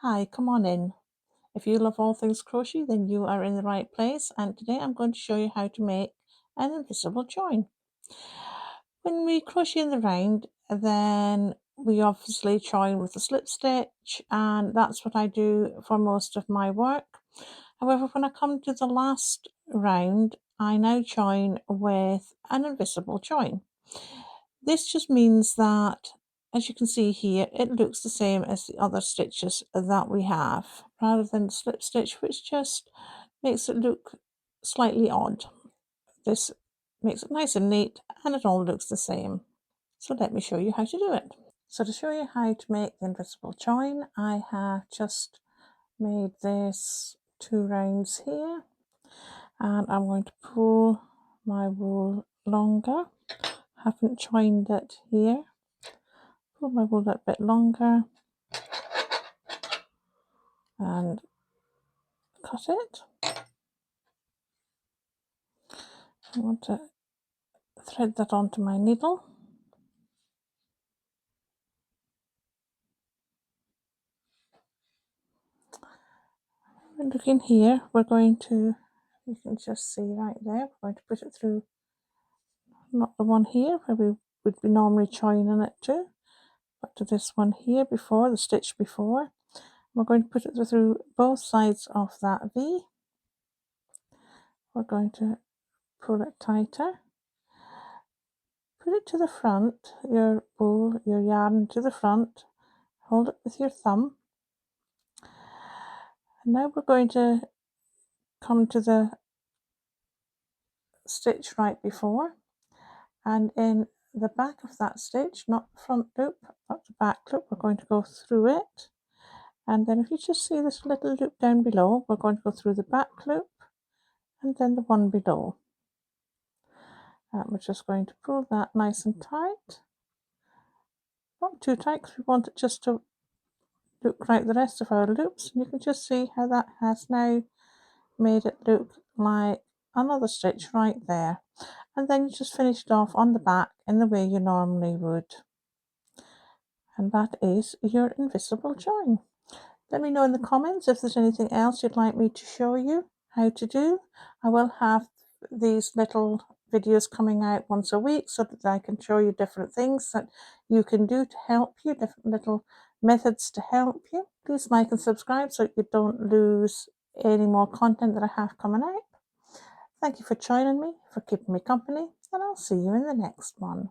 Hi, come on in. If you love all things crochet, then you are in the right place, and today I'm going to show you how to make an invisible join. When we crochet in the round, then we obviously join with a slip stitch, and that's what I do for most of my work. However, when I come to the last round, I now join with an invisible join. This just means that, as you can see here, it looks the same as the other stitches that we have, rather than the slip stitch, which just makes it look slightly odd. This makes it nice and neat, and it all looks the same. So let me show you how to do it. So to show you how to make the invisible join, I have just made this 2 rounds here, and I'm going to pull my wool longer. Haven't joined it here. Pull my wool a bit longer and cut it. I want to thread that onto my needle. And looking here, we're going to, you can just see right there, we're going to put it through, not the one here where we would be normally joining it to, but to this one here before, the stitch before. We're going to put it through both sides of that V. We're going to pull it tighter. Put it to the front, your wool, your yarn to the front. Hold it with your thumb. And now we're going to come to the stitch right before, and in the back of that stitch, not the front loop but the back loop, we're going to go through it. And then if you just see this little loop down below, we're going to go through the back loop and then the one below. And we're just going to pull that nice and tight, not too tight because we want it just to look like the rest of our loops. And you can just see how that has now made it look like another stitch right there. And then you just finish it off on the back in the way you normally would. And that is your invisible join. Let me know in the comments if there's anything else you'd like me to show you how to do. I will have these little videos coming out once a week so that I can show you different things that you can do to help you, different little methods to help you. Please like and subscribe so you don't lose any more content that I have coming out. Thank you for joining me, for keeping me company, and I'll see you in the next one.